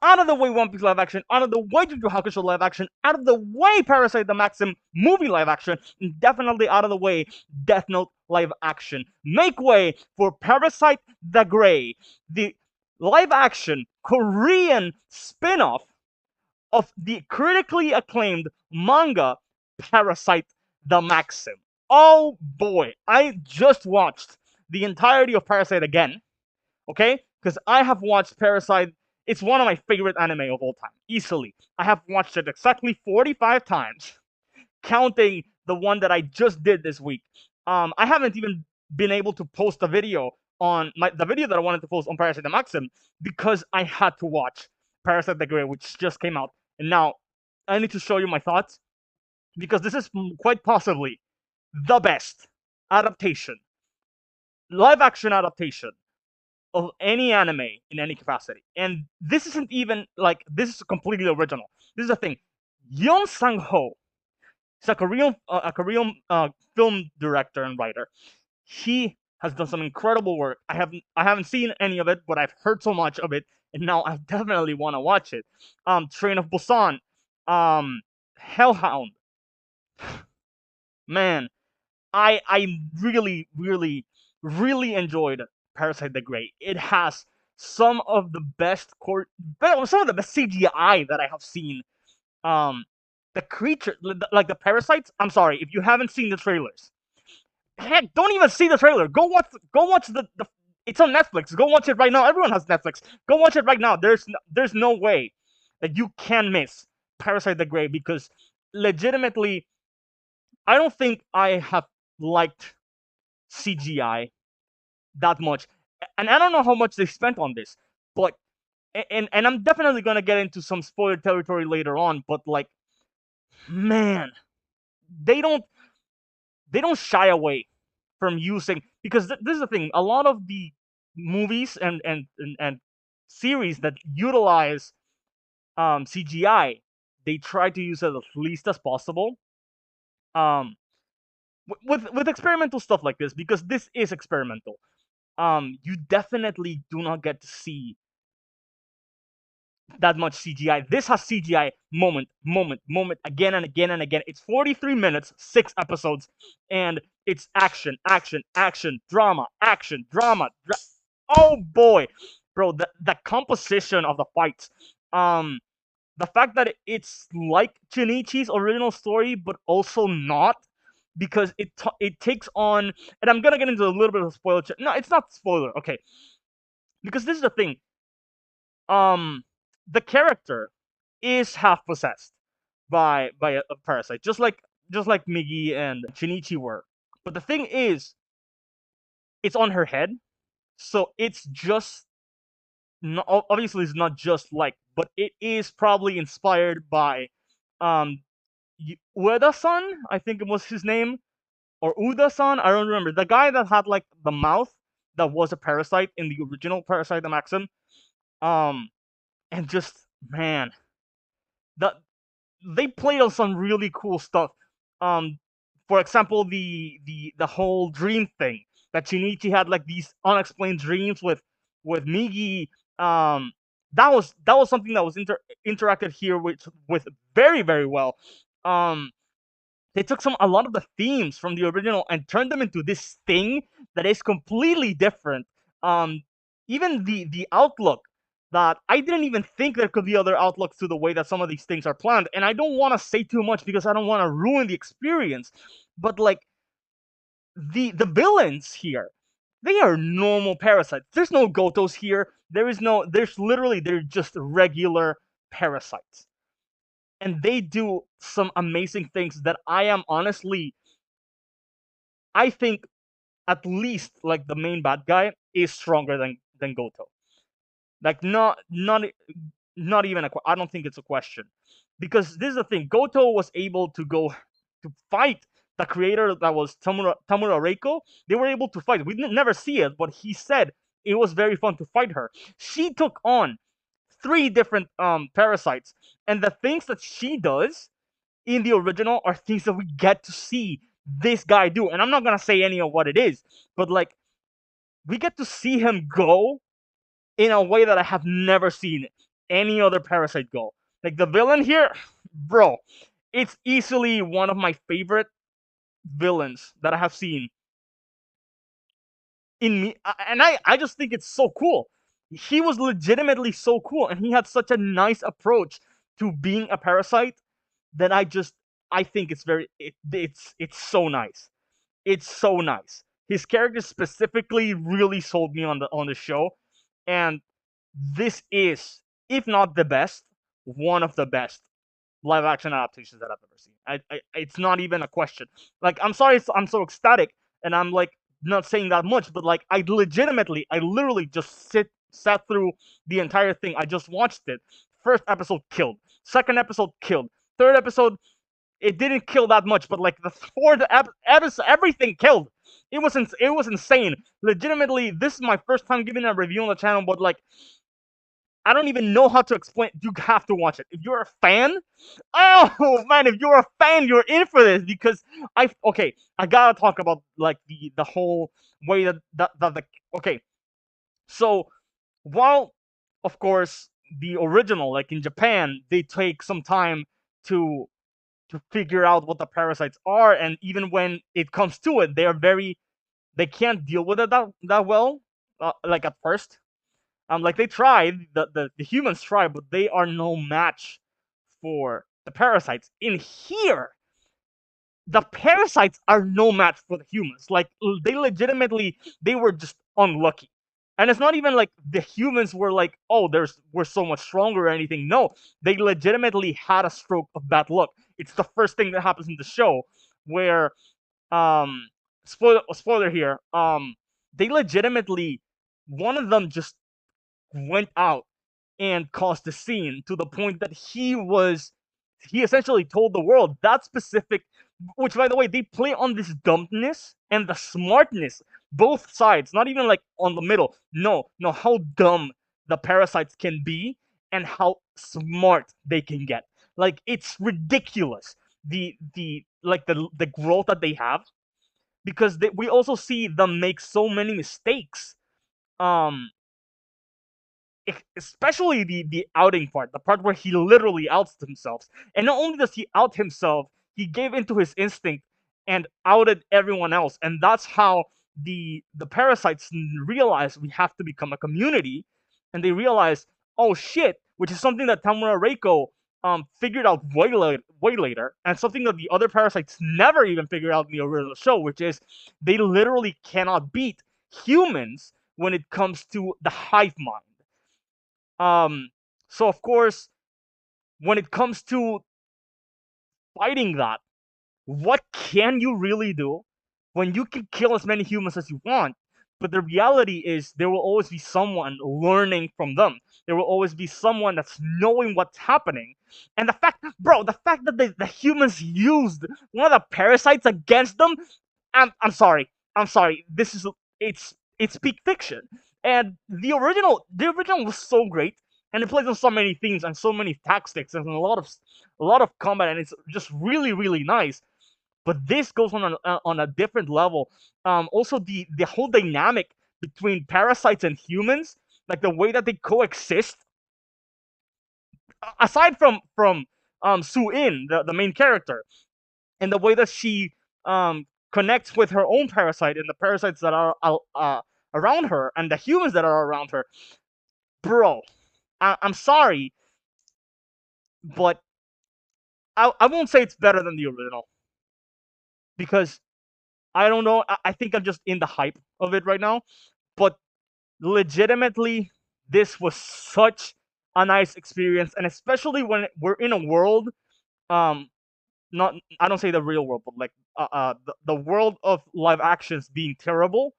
Out of the way One Piece live action, out of the way Yu Yu Hakusho live action, out of the way Parasyte the Maxim movie live action, and definitely out of the way Death Note live action. Make way for Parasyte the Grey, the live action Korean spin off of the critically acclaimed manga Parasyte the Maxim. Oh boy, I just watched the entirety of Parasyte again, okay? Because I have watched Parasyte. It's one of my favorite anime of all time, easily. I have watched it exactly 45 times, counting the one that I just did this week. I haven't even been able to post a video on the video that I wanted to post on Parasyte the Maxim because I had to watch Parasyte the Grey, which just came out. And now I need to show you my thoughts because this is quite possibly the best adaptation, live action adaptation of any anime in any capacity. And this isn't even like this is completely original. This is the thing. Yeon Sang Ho, he's a Korean film director and writer. He has done some incredible work. I haven't seen any of it, but I've heard so much of it, and now I definitely want to watch it. Train of Busan, Hellhound. Man, I really enjoyed Parasyte the Grey. It has some of the best some of the best CGI that I have seen. Um, the creature, like the parasites. I'm sorry if you haven't seen the trailers. Heck, don't even see the trailer. Go watch the. It's on Netflix. Go watch it right now. Everyone has Netflix. Go watch it right now. There's no way that you can miss Parasyte the Grey because legitimately, I don't think I have liked CGI that much. And I don't know how much they spent on this, but and I'm definitely gonna get into some spoiler territory later on. But like, man, they don't they don't shy away from using because this is the thing. A lot of the movies and series that utilize CGI, they try to use it as least as possible. Um, with experimental stuff like this because this is experimental. You definitely do not get to see that much CGI. This has CGI moment again and again and again. It's 43 minutes, 6 episodes, and it's action, drama. Oh boy, bro, the composition of the fights, um, the fact that it's like Shinichi's original story, but also not, because it takes on, and I'm gonna get into a little bit of spoiler. No, it's not spoiler. Okay, because this is the thing. Um, the character is half possessed by a parasite, just like Migi and Shinichi were. But the thing is, it's on her head, so it's just obviously it's not just like, but it is probably inspired by um Ueda-san, I think it was his name, or Uda-san, I don't remember. The guy that had like the mouth that was a parasite in the original Parasyte the Maxim. Um, and just man, that they played on some really cool stuff. Um, for example, the whole dream thing that Shinichi had, like these unexplained dreams with Migi. That was something that was interacted here with very well. Um, they took a lot of the themes from the original and turned them into this thing that is completely different. Um, even the outlook, that I didn't even think there could be other outlooks to the way that some of these things are planned. And I don't want to say too much because I don't want to ruin the experience. But like the villains here, they are normal parasites. There's no Gotos here. They're just regular parasites, and they do some amazing things that I am honestly, I think at least like the main bad guy is stronger than Goto. Like not even I don't think it's a question, because this is the thing. Goto was able to go to fight the creator that was Tamura Reiko. They were able to fight. We never see it, but he said it was very fun to fight her. She took on 3 different parasites, and the things that she does in the original are things that we get to see this guy do. And I'm not gonna say any of what it is, but like we get to see him go in a way that I have never seen any other Parasyte go. Like the villain here, bro, it's easily one of my favorite villains that I have seen in me, and I just think it's so cool. He was legitimately so cool, and he had such a nice approach to being a parasite that I think it's so nice. It's so nice. His character specifically really sold me on the show, and this is, if not the best, one of the best live action adaptations that I've ever seen. It's not even a question. Like, I'm sorry, I'm so ecstatic, and I'm like not saying that much, but like I literally just sat through the entire thing. I just watched it. First episode killed. Second episode killed. Third episode, it didn't kill that much, but like the fourth episode, everything killed. It was insane. Legitimately, this is my first time giving a review on the channel, but like I don't even know how to explain. You have to watch it. If you're a fan, oh man, if you're a fan, you're in for this because I gotta talk about like the whole way that the okay. So while of course the original, like in Japan, they take some time to figure out what the parasites are, and even when it comes to it, they can't deal with it that well, like at first. Like they tried, the humans tried, but they are no match for the parasites. In here, the parasites are no match for the humans. Like they legitimately, they were just unlucky. And it's not even like the humans were like, oh, we're so much stronger or anything. No, they legitimately had a stroke of bad luck. It's the first thing that happens in the show, where um, spoiler here, they legitimately, one of them just went out and caused a scene to the point that he essentially told the world that specific, which by the way they play on this dumbness and the smartness, both sides, not even like on the middle. No, how dumb the parasites can be and how smart they can get. Like it's ridiculous, the growth that they have, because we also see them make so many mistakes, um especially the outing part, the part where he literally outs himself. And not only does he out himself, he gave into his instinct and outed everyone else. And that's how the parasites realize we have to become a community, and they realize, oh shit, which is something that Tamura Reiko figured out way later, and something that the other parasites never even figured out in the original show, which is they literally cannot beat humans when it comes to the hive mind. Um, so of course, when it comes to fighting that, what can you really do when you can kill as many humans as you want? But the reality is, there will always be someone learning from them. There will always be someone that's knowing what's happening. And the fact that the humans used one of the parasites against them, I'm sorry. I'm sorry. It's peak fiction. And the original was so great, and it plays on so many themes and so many tactics and a lot of combat, and it's just really nice. But this goes on a different level. Also, the whole dynamic between parasites and humans, like the way that they coexist. Aside from Su In, the main character, and the way that she connects with her own parasite and the parasites that are around her and the humans that are around her, bro. I'm sorry, but I won't say it's better than the original, because I don't know. I think I'm just in the hype of it right now. But legitimately, this was such a nice experience, and especially when we're in a world, um, not I don't say the real world, but like the world of live actions being terrible,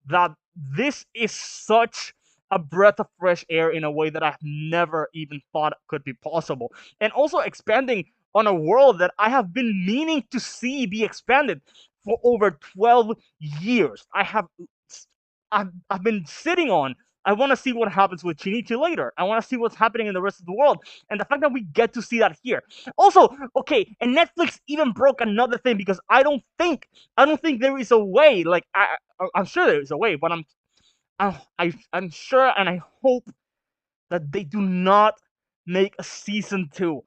that this is such a breath of fresh air in a way that I've never even thought could be possible. And also expanding on a world that I have been meaning to see be expanded for over 12 years. I've been sitting on. I want to see what happens with Shinichi later. I want to see what's happening in the rest of the world. And the fact that we get to see that here. Also, okay, and Netflix even broke another thing, because I don't think there is a way. Like I'm sure there is a way, but I'm sure and I hope that they do not make a season 2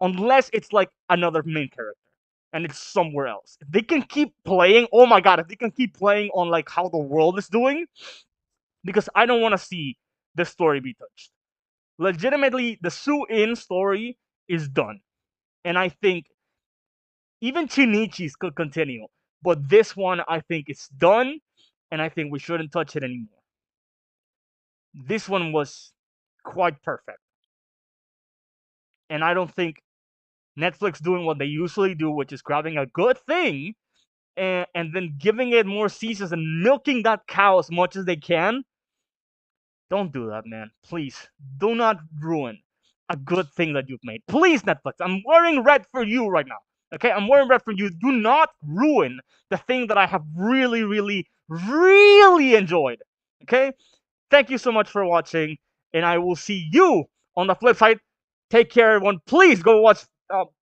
unless it's like another main character and it's somewhere else. If they can keep playing, oh my god, if they can keep playing on like how the world is doing, because I don't want to see the story be touched. Legitimately, the Sue In story is done. And I think even Chinichi's could continue. But this one, I think it's done, and I think we shouldn't touch it anymore. This one was quite perfect. And I don't think Netflix doing what they usually do, which is grabbing a good thing and then giving it more seasons and milking that cow as much as they can. Don't do that, man. Please, do not ruin a good thing that you've made. Please, Netflix, I'm wearing red for you right now. Okay, I'm wearing red for you. Do not ruin the thing that I have really, really, really enjoyed. Okay, thank you so much for watching, and I will see you on the flip side. Take care, everyone. Please go watch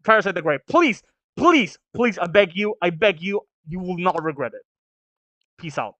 Parasyte the Grey. Please, please, please, I beg you, you will not regret it. Peace out.